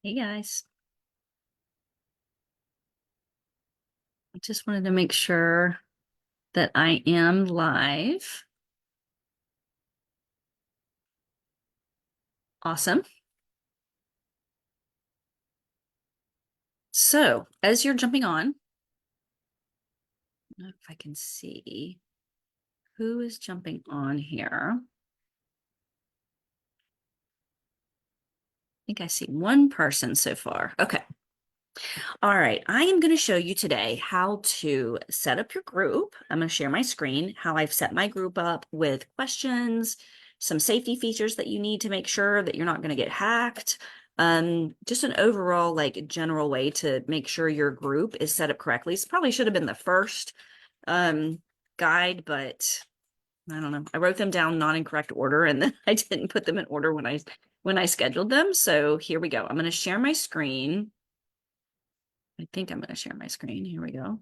Hey guys, I just wanted to make sure that I am live. Awesome. So, as you're jumping on, I don't know if I can see who is jumping on here. I think I see one person so far. Okay. All right. I am going to show you today how to set up your group. I'm going to share my screen, how I've set my group up with questions, some safety features that you need to make sure that you're not going to get hacked. Just an overall, like, general way to make sure your group is set up correctly. This probably should have been the first um, guide, but I don't know. I wrote them down not in correct order, and then I didn't put them in order when I scheduled them. So here we go. I'm going to share my screen. I think I'm going to share my screen. Here we go.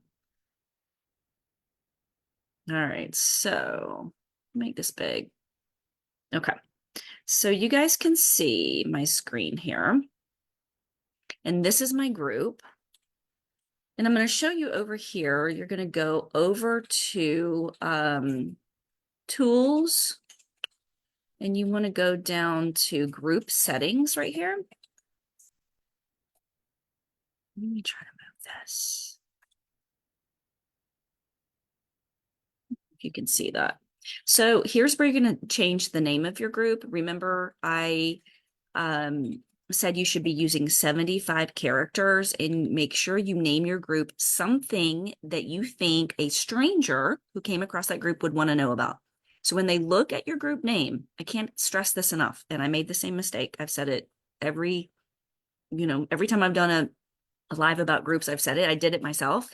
All right, so make this big. Okay, so you guys can see my screen here, and this is my group. And I'm going to show you over here. You're going to go over to tools, and you want to go down to group settings right here. Let me try to move this. If you can see that. So here's where you're going to change the name of your group. Remember, I said you should be using 75 characters, and make sure you name your group something that you think a stranger who came across that group would want to know about. So when they look at your group name, I can't stress this enough, and I made the same mistake. I've said it every time I've done a live about groups, I've said it. I did it myself.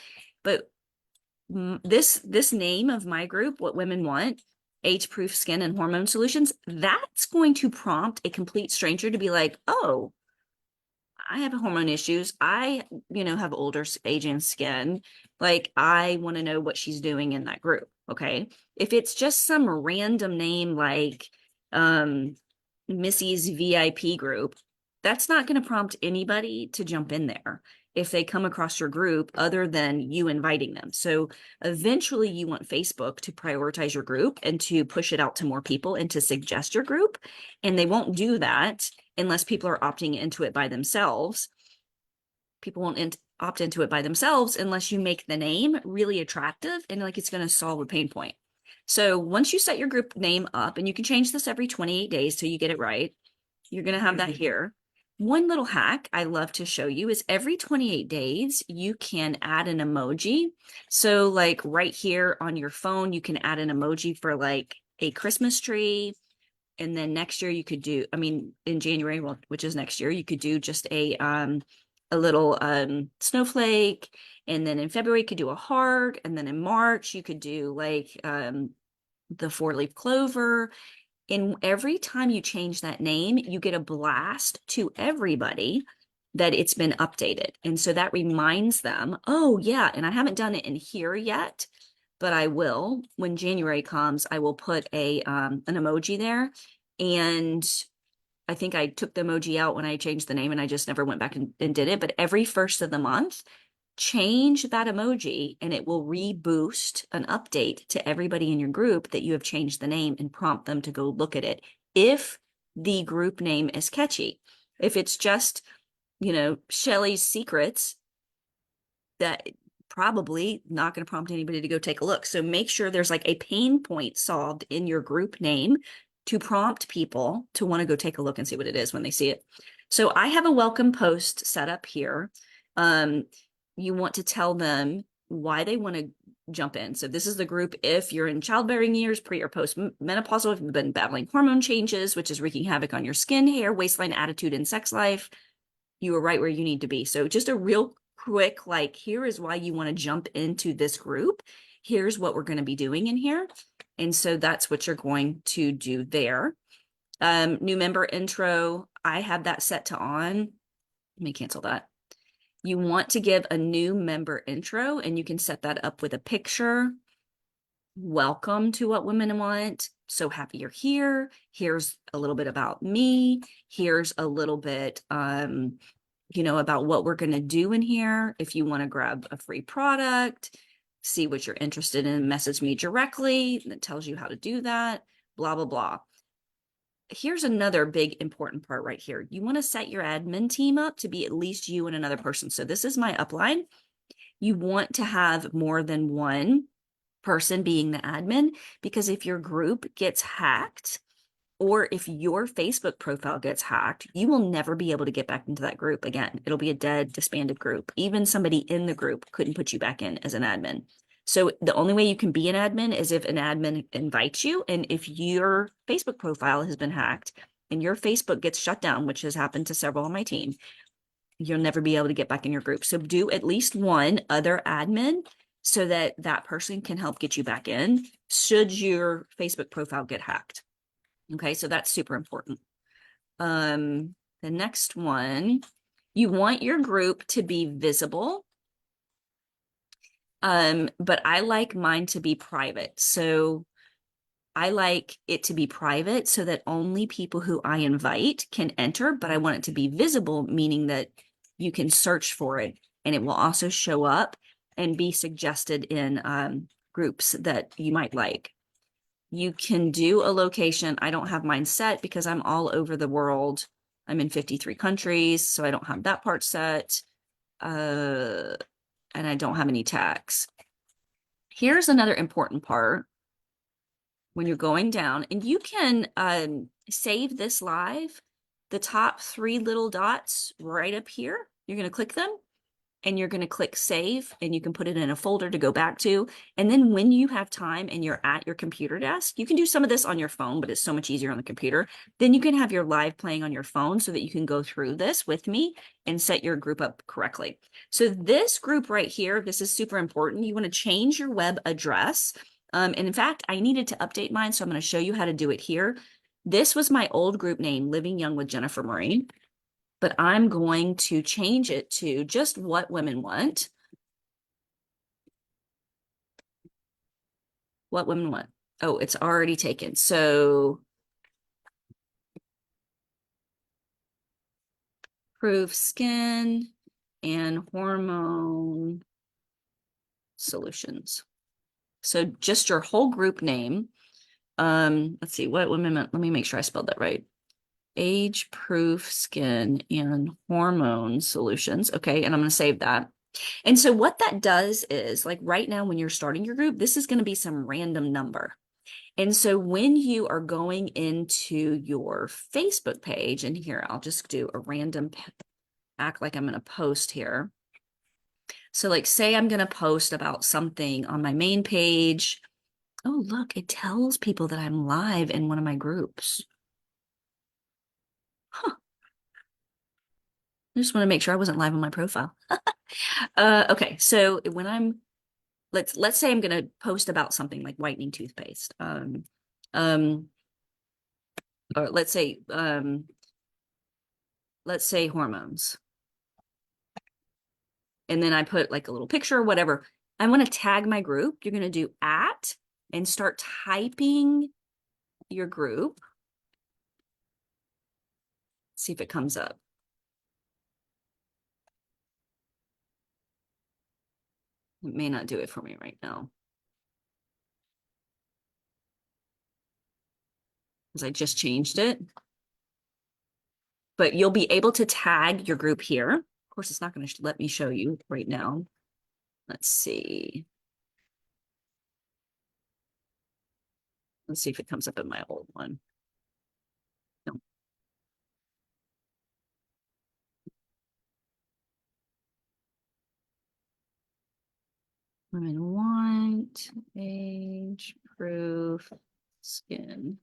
But this name of my group, What Women Want, Age-Proof Skin and Hormone Solutions, that's going to prompt a complete stranger to be like, oh, I have hormone issues. I have older aging skin. Like, I want to know what she's doing in that group. Okay. If it's just some random name like Missy's VIP group, that's not going to prompt anybody to jump in there if they come across your group other than you inviting them. So eventually you want Facebook to prioritize your group and to push it out to more people and to suggest your group. And they won't do that unless people are opting into it by themselves. People won't opt into it by themselves unless you make the name really attractive and like it's going to solve a pain point. So once you set your group name up, and you can change this every 28 days till you get it right, you're going to have that here. One little hack I love to show you is every 28 days, you can add an emoji. So like right here on your phone, you can add an emoji for like a Christmas tree. And then next year you could do, I mean, in January, well, which is next year, you could do just a little snowflake. And then in February you could do a heart. And then in March you could do like the 4-leaf clover. And every time you change that name, you get a blast to everybody that it's been updated. And so that reminds them, oh, yeah, and I haven't done it in here yet, but I will. When January comes, I will put an emoji there. And I think I took the emoji out when I changed the name, and I just never went back and did it. But every first of the month, change that emoji and it will reboost an update to everybody in your group that you have changed the name and prompt them to go look at it if the group name is catchy. If it's just, Shelly's Secrets, that probably not going to prompt anybody to go take a look. So make sure there's like a pain point solved in your group name to prompt people to want to go take a look and see what it is when they see it. So I have a welcome post set up here. You want to tell them why they want to jump in. So this is the group if you're in childbearing years, pre or post menopausal, if you've been battling hormone changes, which is wreaking havoc on your skin, hair, waistline, attitude, and sex life. You are right where you need to be. So just a real quick, like, here is why you want to jump into this group. Here's what we're going to be doing in here. And so that's what you're going to do there. New member intro, I have that set to on. Let me cancel that. You want to give a new member intro, and you can set that up with a picture. Welcome to What Women Want. So happy you're here. Here's a little bit about me. Here's a little bit about what we're going to do in here. If you want to grab a free product, see what you're interested in, message me directly. That tells you how to do that, blah, blah, blah. Here's another big important part right here. You want to set your admin team up to be at least you and another person. So this is my upline. You want to have more than one person being the admin, because if your group gets hacked, or if your Facebook profile gets hacked, you will never be able to get back into that group again. It'll be a dead, disbanded group. Even somebody in the group couldn't put you back in as an admin. So the only way you can be an admin is if an admin invites you. And if your Facebook profile has been hacked and your Facebook gets shut down, which has happened to several on my team, you'll never be able to get back in your group. So do at least one other admin so that that person can help get you back in should your Facebook profile get hacked. Okay, so that's super important. The next one, you want your group to be visible. But I like mine to be private. So I like it to be private so that only people who I invite can enter, but I want it to be visible, meaning that you can search for it and it will also show up and be suggested in groups that you might like. You can do a location. I don't have mine set because I'm all over the world. I'm in 53 countries, so I don't have that part set. And I don't have any tags. Here's another important part when you're going down, and you can save this live. The top 3 little dots right up here, you're going to click them and you're going to click save, and you can put it in a folder to go back to. And then when you have time and you're at your computer desk, you can do some of this on your phone, but it's so much easier on the computer. Then you can have your live playing on your phone so that you can go through this with me and set your group up correctly. So this group right here, this is super important. You want to change your web address. And in fact, I needed to update mine, so I'm going to show you how to do it here. This was my old group name, Living Young with Jennifer Marie. But I'm going to change it to just What Women Want. What Women Want. Oh, it's already taken. So proof skin and hormone solutions. So just your whole group name. Let's see, What Women Want. Let me make sure I spelled that right. Age proof skin and hormone solutions. Okay, and I'm going to save that. And so what that does is, like right now when you're starting your group, this is going to be some random number. And so when you are going into your Facebook page, and here I'll just do a random, act like I'm going to post here. So like say I'm going to post about something on my main page. Oh, look, it tells people that I'm live in one of my groups. Huh. I just want to make sure I wasn't live on my profile. Okay, so when I'm, let's say I'm going to post about something like whitening toothpaste. Or let's say hormones. And then I put like a little picture or whatever. I want to tag my group. You're going to do @ and start typing your group. See if it comes up. It may not do it for me right now, because I just changed it. But you'll be able to tag your group here. Of course, it's not going to let me show you right now. Let's see. Let's see if it comes up in my old one. No. Women want age proof skin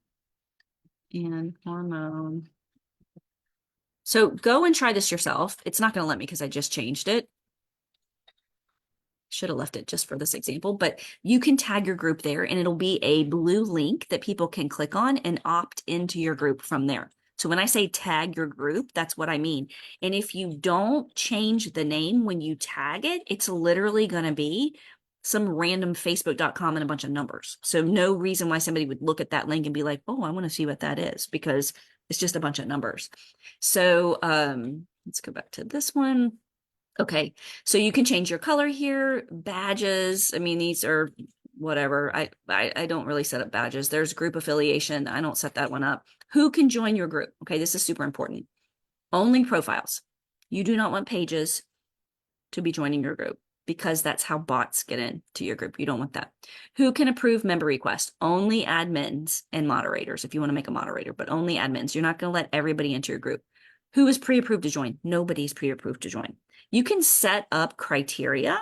and hormone. So go and try this yourself. It's not going to let me because I just changed it. Should have left it just for this example, but you can tag your group there and it'll be a blue link that people can click on and opt into your group from there. So when I say tag your group, that's what I mean. And if you don't change the name when you tag it, it's literally going to be some random facebook.com and a bunch of numbers. So no reason why somebody would look at that link and be like, oh, I want to see what that is, because it's just a bunch of numbers. So Let's go back to this one. Okay, so you can change your color here, badges. I mean, these are whatever. I don't really set up badges. There's group affiliation. I don't set that one up. Who can join your group? Okay, this is super important. Only profiles. You do not want pages to be joining your group because that's how bots get into your group. You don't want that. Who can approve member requests? Only admins and moderators if you want to make a moderator, but only admins. You're not going to let everybody into your group. Who is pre-approved to join? Nobody's pre-approved to join. You can set up criteria,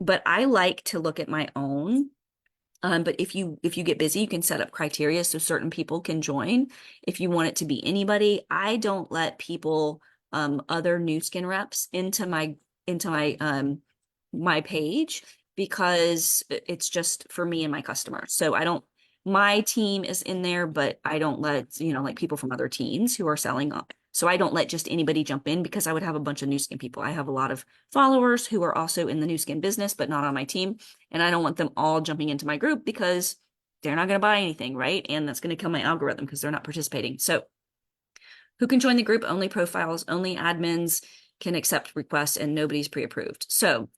but I like to look at my own. But if you get busy, you can set up criteria so certain people can join. If you want it to be anybody, I don't let people, other Nu Skin reps into my my page because it's just for me and my customers. So I don't. My team is in there, but I don't let like people from other teams who are selling up. So I don't let just anybody jump in because I would have a bunch of Nu Skin people. I have a lot of followers who are also in the Nu Skin business, but not on my team. And I don't want them all jumping into my group because they're not going to buy anything, right? And that's going to kill my algorithm because they're not participating. So who can join the group? Only profiles, only admins can accept requests, and nobody's pre-approved. So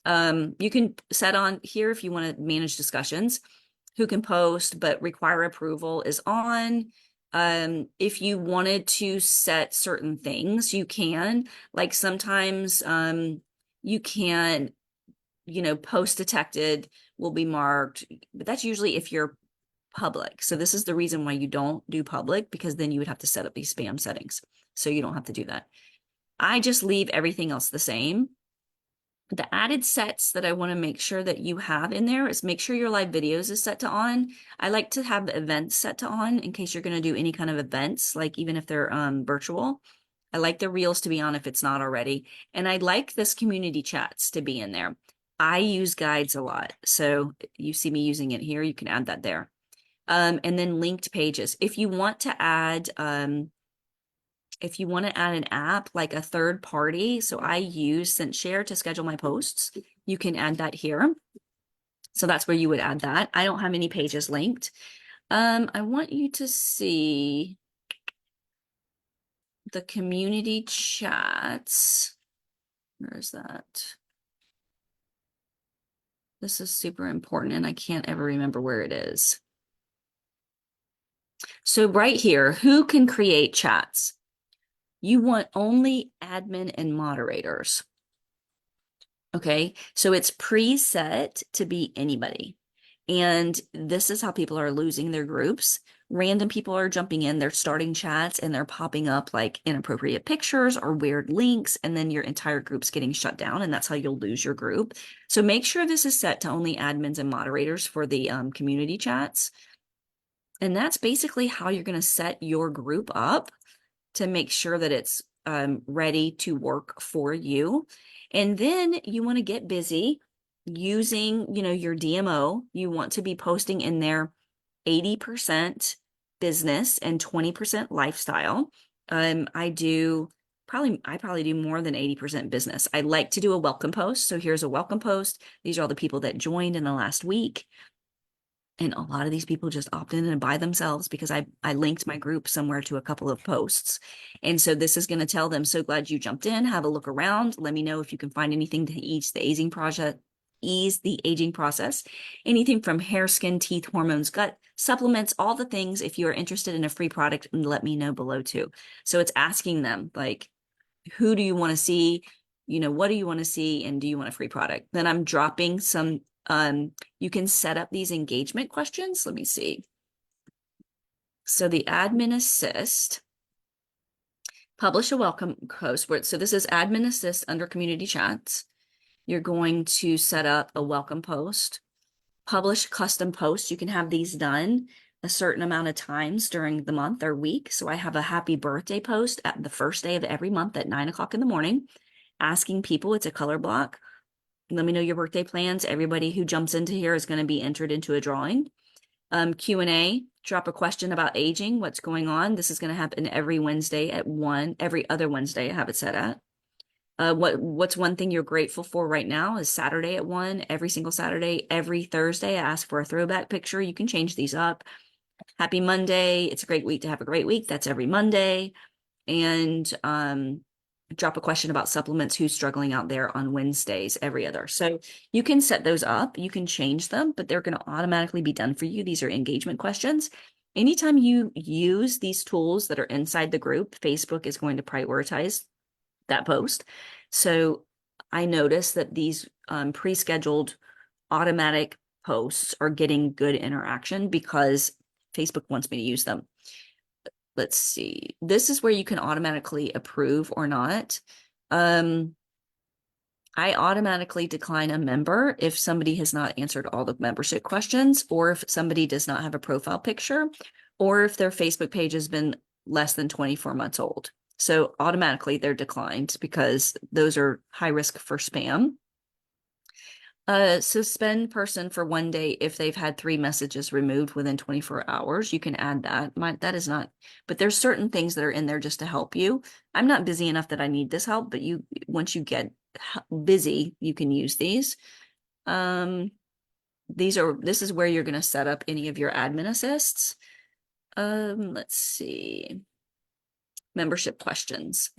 you can set on here if you want to manage discussions. Who can post but require approval is on. If you wanted to set certain things, you can. Like sometimes you can, post detected will be marked, but that's usually if you're public. So this is the reason why you don't do public, because then you would have to set up these spam settings. So you don't have to do that. I just leave everything else the same. The added sets that I want to make sure that you have in there is make sure your live videos is set to on. I like to have events set to on in case you're going to do any kind of events, like even if they're virtual. I like the reels to be on if it's not already. And I like this community chats to be in there. I use guides a lot. So you see me using it here, you can add that there. And then linked pages. If you want to add an app like a third party, so I use ScentShare to schedule my posts, you can add that here. So that's where you would add that. I don't have any pages linked. I want you to see the community chats. Where is that? This is super important and I can't ever remember where it is. So right here, who can create chats? You want only admin and moderators. Okay, so it's preset to be anybody. And this is how people are losing their groups. Random people are jumping in, they're starting chats, and they're popping up like inappropriate pictures or weird links, and then your entire group's getting shut down, and that's how you'll lose your group. So make sure this is set to only admins and moderators for the community chats. And that's basically how you're going to set your group up to make sure that it's ready to work for you. And then you want to get busy using, your DMO. You want to be posting in there 80% business and 20% lifestyle. I probably do more than 80% business. I like to do a welcome post. So here's a welcome post. These are all the people that joined in the last week. And a lot of these people just opt in and buy themselves because I linked my group somewhere to a couple of posts. And so this is going to tell them, so glad you jumped in, have a look around. Let me know if you can find anything to ease the aging process, anything from hair, skin, teeth, hormones, gut, supplements, all the things. If you are interested in a free product, let me know below too. So it's asking them like, who do you want to see? What do you want to see? And do you want a free product? Then I'm dropping some you can set up these engagement questions. Let me see. So the admin assist, publish a welcome post. So this is admin assist under community chats. You're going to set up a welcome post, publish custom posts. You can have these done a certain amount of times during the month or week. So I have a happy birthday post at the first day of every month at 9 o'clock in the morning, asking people, it's a color block. Let me know your birthday plans. Everybody who jumps into here is going to be entered into a drawing. Q&A, drop a question about aging, what's going on. This is going to happen every Wednesday at 1, every other Wednesday I have it set at. What's one thing you're grateful for right now is Saturday at 1, every single Saturday. Every Thursday, I ask for a throwback picture. You can change these up. Happy Monday. It's a great week to have a great week. That's every Monday. And drop a question about supplements, who's struggling out there on Wednesdays, every other. So you can set those up, you can change them, but they're going to automatically be done for you. These are engagement questions. Anytime you use these tools that are inside the group, Facebook is going to prioritize that post. So I noticed that these pre-scheduled automatic posts are getting good interaction because Facebook wants me to use them. Let's see. This is where you can automatically approve or not. I automatically decline a member if somebody has not answered all the membership questions, or if somebody does not have a profile picture, or if their Facebook page has been less than 24 months old. So automatically they're declined because those are high risk for spam. Suspend person for 1 day if they've had 3 messages removed within 24 hours. You can add that. That is not, but there's certain things that are in there just to help you. I'm not busy enough that I need this help, but once you get busy, you can use these. This is where you're going to set up any of your admin assists. Let's see. Membership questions.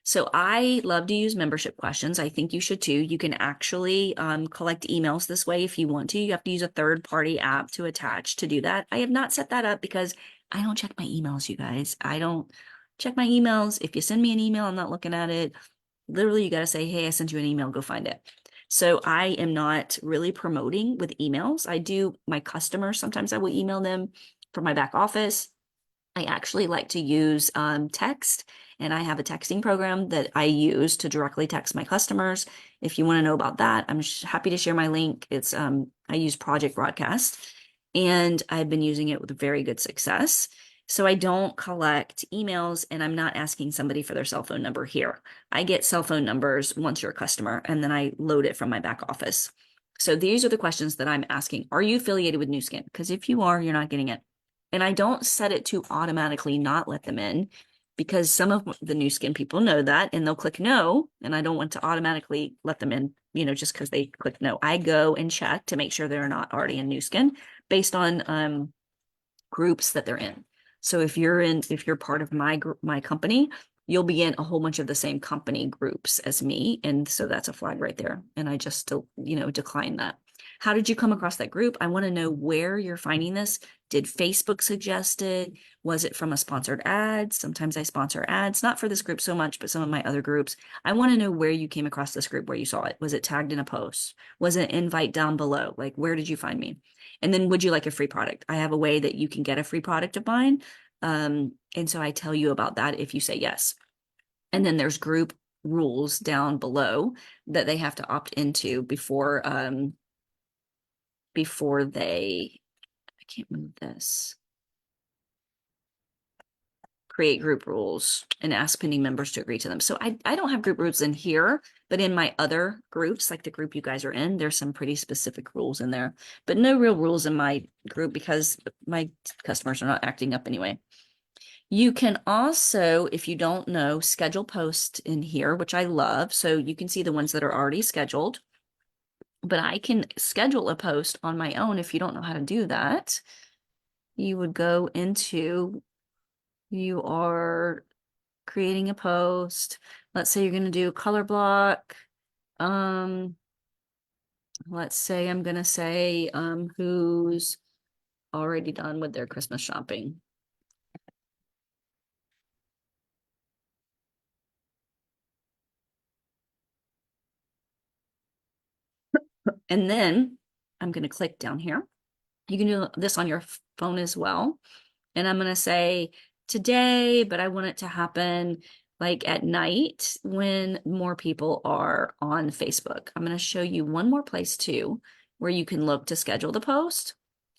So I love to use membership questions. I think you should too. You can actually collect emails this way if you want to. You have to use a third-party app to attach to do that. I have not set that up because I don't check my emails, you guys. I don't check my emails. If you send me an email, I'm not looking at it. Literally, you got to say, hey, I sent you an email, go find it. So I am not really promoting with emails. I do my customers. Sometimes I will email them from my back office. I actually like to use text, and I have a texting program that I use to directly text my customers. If you want to know about that, I'm happy to share my link. It's I use Project Broadcast, and I've been using it with very good success. So I don't collect emails, and I'm not asking somebody for their cell phone number here. I get cell phone numbers once you're a customer, and then I load it from my back office. So these are the questions that I'm asking. Are you affiliated with Nu Skin? Because if you are, you're not getting it. And I don't set it to automatically not let them in, because some of the Nu Skin people know that and they'll click no. And I don't want to automatically let them in, just because they click no. I go and check to make sure they're not already in Nu Skin based on groups that they're in. So if you're part of my company, you'll be in a whole bunch of the same company groups as me. And so that's a flag right there. And I just still, decline that. How did you come across that group? I want to know where you're finding this. Did Facebook suggest it? Was it from a sponsored ad? Sometimes I sponsor ads, not for this group so much, but some of my other groups. I want to know where you came across this group, where you saw it. Was it tagged in a post? Was it an invite down below? Like, where did you find me? And then, would you like a free product? I have a way that you can get a free product of mine. And so I tell you about that if you say yes. And then there's group rules down below that they have to opt into before they, I can't move this, create group rules and ask pending members to agree to them. So I don't have group rules in here, but in my other groups, like the group you guys are in, there's some pretty specific rules in there, but no real rules in my group because my customers are not acting up anyway. You can also, if you don't know, schedule posts in here, which I love. So you can see the ones that are already scheduled, but I can schedule a post on my own. If you don't know how to do that, you would go into, you are creating a post. Let's say you're going to do color block. Let's say I'm going to say who's already done with their Christmas shopping. And then I'm going to click down here. You can do this on your phone as well. And I'm going to say today, but I want it to happen like at night when more people are on Facebook. I'm going to show you one more place too, where you can look to schedule the post.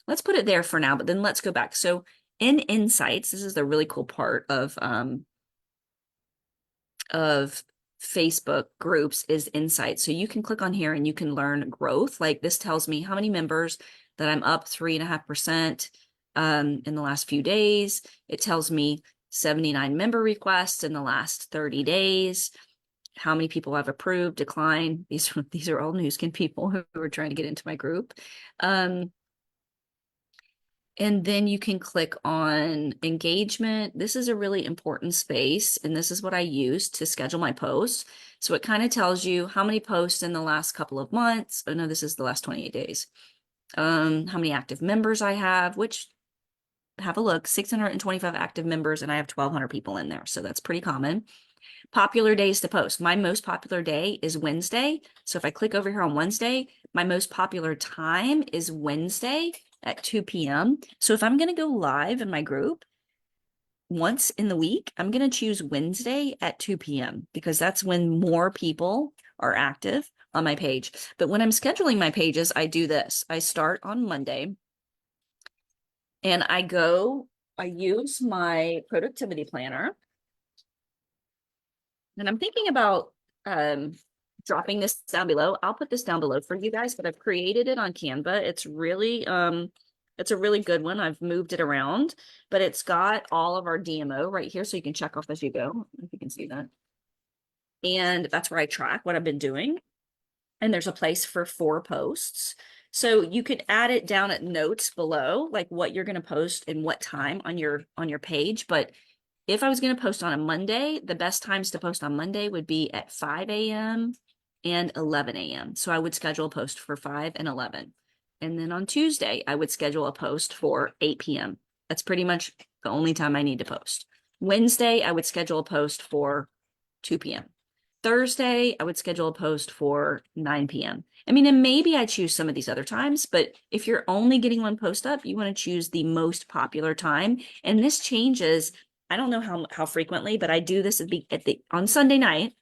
Let's put it there for now, but then let's go back. So in Insights, this is the really cool part of Facebook groups is Insights. So you can click on here and you can learn growth. Like this tells me how many members that I'm up 3.5% in the last few days. It tells me 79 member requests in the last 30 days. How many people I've approved, declined. These are all Nu Skin people who are trying to get into my group. And then you can click on engagement. This is a really important space, and this is what I use to schedule my posts. So it kind of tells you how many posts in the last couple of months. Oh no, this is the last 28 days. How many active members I have, which have a look, 625 active members, and I have 1,200 people in there. So that's pretty common. Popular days to post. My most popular day is Wednesday. So if I click over here on Wednesday, my most popular time is Wednesday at 2 p.m. So if I'm going to go live in my group once in the week, I'm going to choose Wednesday at 2 p.m. because that's when more people are active on my page. But when I'm scheduling my pages, I do this. I start on Monday and I use my productivity planner. And I'm thinking about dropping this down below. I'll put this down below for you guys, but I've created it on Canva. It's a really good one. I've moved it around, but it's got all of our DMO right here. So you can check off as you go, if you can see that. And that's where I track what I've been doing. And there's a place for 4 posts. So you could add it down at notes below, like what you're going to post and what time on your page. But if I was going to post on a Monday, the best times to post on Monday would be at 5 a.m. and 11 a.m. So I would schedule a post for 5 and 11. And then on Tuesday, I would schedule a post for 8 p.m. That's pretty much the only time I need to post. Wednesday, I would schedule a post for 2 p.m. Thursday, I would schedule a post for 9 p.m. I mean, and maybe I choose some of these other times, but if you're only getting one post up, you want to choose the most popular time. And this changes. I don't know how frequently, but I do this on Sunday night.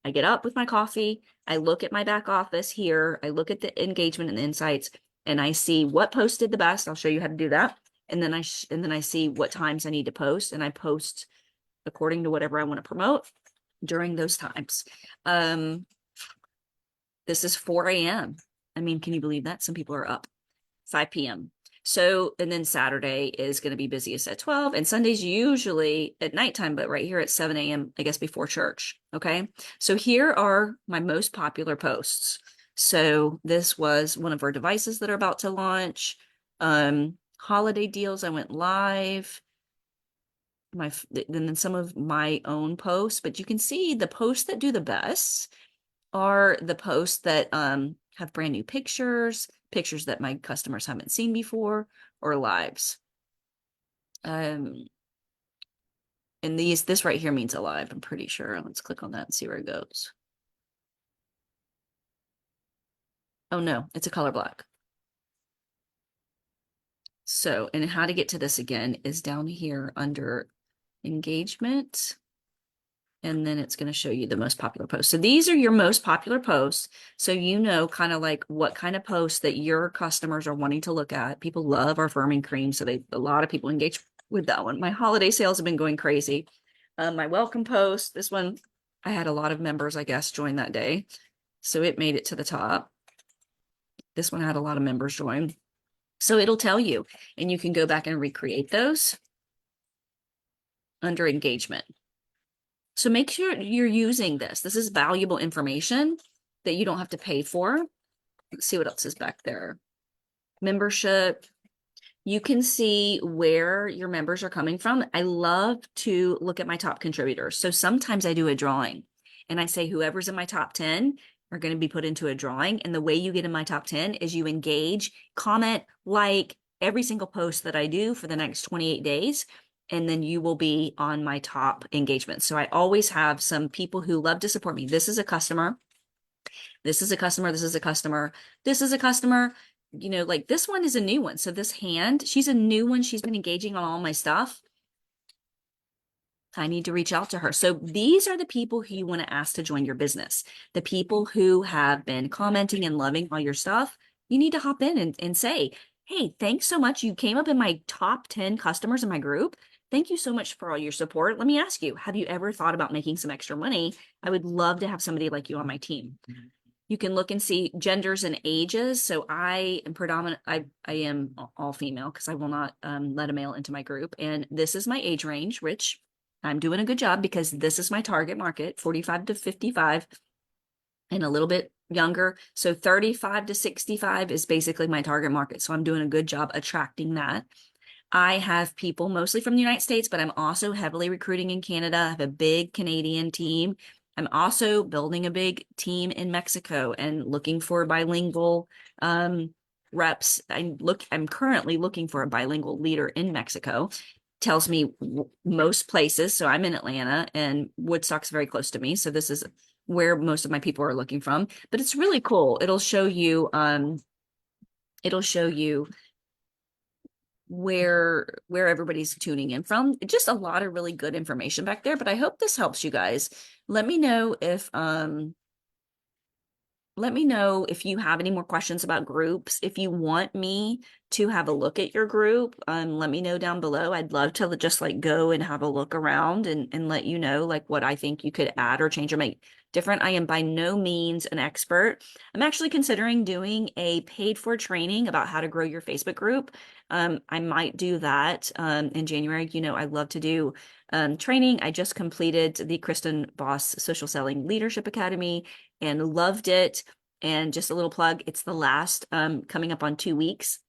I get up with my coffee. I look at my back office here. I look at the engagement and the insights, and I see what posted the best. I'll show you how to do that. And then I see what times I need to post, and I post according to whatever I want to promote during those times. This is 4 a.m. I mean, can you believe that? Some people are up. 5 p.m. So, and then Saturday is going to be busiest at 12, and Sunday's usually at nighttime, but right here at 7 a.m., I guess before church. Okay. So here are my most popular posts. So this was one of our devices that are about to launch. Holiday deals, I went live. Then some of my own posts, but you can see the posts that do the best are the posts that have brand new pictures that my customers haven't seen before, or lives. And this right here means a live, I'm pretty sure. Let's click on that and see where it goes. Oh no, it's a color block. So, and how to get to this again is down here under engagement. And then it's going to show you the most popular posts. So these are your most popular posts. So you know kind of like what kind of posts that your customers are wanting to look at. People love our firming cream. So a lot of people engage with that one. My holiday sales have been going crazy. My welcome post, this one, I had a lot of members, I guess, join that day. So it made it to the top. This one had a lot of members join. So it'll tell you, and you can go back and recreate those under engagement. So make sure you're using this. This is valuable information that you don't have to pay for. Let's see what else is back there. Membership. You can see where your members are coming from. I love to look at my top contributors. So sometimes I do a drawing and I say whoever's in my top 10 are going to be put into a drawing. And the way you get in my top 10 is you engage, comment, like every single post that I do for the next 28 days. And then you will be on my top engagement. So I always have some people who love to support me. This is a customer. This is a customer. This is a customer. This is a customer. You know, like this one is a new one. So this hand, she's a new one. She's been engaging on all my stuff. I need to reach out to her. So these are the people who you want to ask to join your business. The people who have been commenting and loving all your stuff. You need to hop in and say, hey, thanks so much. You came up in my top 10 customers in my group. Thank you so much for all your support. Let me ask you, have you ever thought about making some extra money? I would love to have somebody like you on my team. You can look and see genders and ages. So I am I am all female because I will not let a male into my group. And this is my age range, which I'm doing a good job because this is my target market, 45 to 55. and a little bit younger. So 35 to 65 is basically my target market. So I'm doing a good job attracting that. I have people mostly from the United States, but I'm also heavily recruiting in Canada. I have a big Canadian team. I'm also building a big team in Mexico and looking for bilingual reps. I'm currently looking for a bilingual leader in Mexico. Tells me most places. So I'm in Atlanta and Woodstock's very close to me. So this is where most of my people are looking from. But it's really cool. It'll show you where everybody's tuning in from. Just a lot of really good information back there, but I hope this helps you guys. Let me know if you have any more questions about groups. If you want me to have a look at your group, let me know down below. I'd love to just like go and have a look around and let you know like what I think you could add or change or make different. I am by no means an expert. I'm actually considering doing a paid for training about how to grow your Facebook group. I might do that in January. You know, I love to do training. I just completed the Kristen Boss Social Selling Leadership Academy and loved it. And just a little plug, it's the last coming up on 2 weeks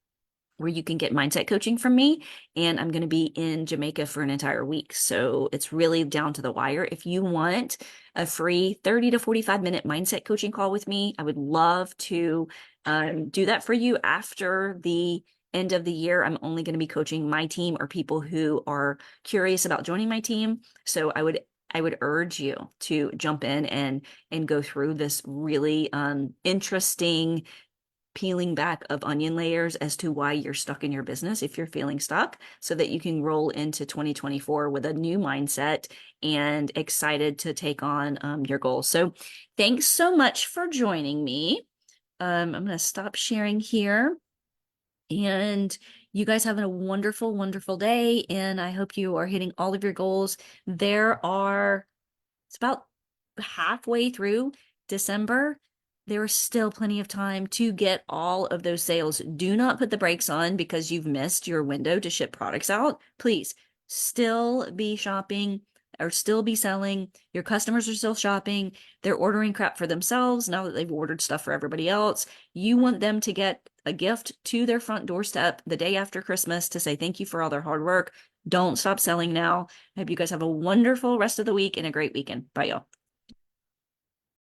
where you can get mindset coaching from me. And I'm going to be in Jamaica for an entire week. So it's really down to the wire. If you want a free 30 to 45-minute mindset coaching call with me, I would love to do that for you after the end of the year. I'm only going to be coaching my team or people who are curious about joining my team. So I would urge you to jump in and go through this really interesting peeling back of onion layers as to why you're stuck in your business if you're feeling stuck, so that you can roll into 2024 with a new mindset and excited to take on your goals. So thanks so much for joining me. I'm going to stop sharing here, and you guys have a wonderful, wonderful day. And I hope you are hitting all of your goals. It's about halfway through December. There is still plenty of time to get all of those sales. Do not put the brakes on because you've missed your window to ship products out. Please still be shopping or still be selling. Your customers are still shopping. They're ordering crap for themselves now that they've ordered stuff for everybody else. You want them to get a gift to their front doorstep the day after Christmas to say thank you for all their hard work. Don't stop selling now. I hope you guys have a wonderful rest of the week and a great weekend. Bye, y'all.